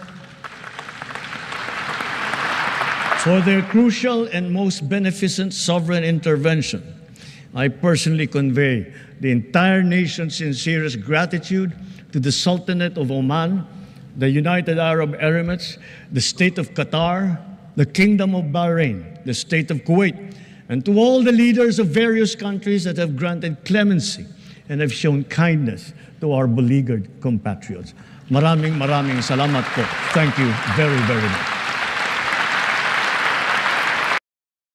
for their crucial and most beneficent sovereign intervention, I personally convey the entire nation's sincerest gratitude to the Sultanate of Oman, the United Arab Emirates, the State of Qatar, the Kingdom of Bahrain, the State of Kuwait, and to all the leaders of various countries that have granted clemency and have shown kindness to our beleaguered compatriots. Maraming salamat po. Thank you very, very much.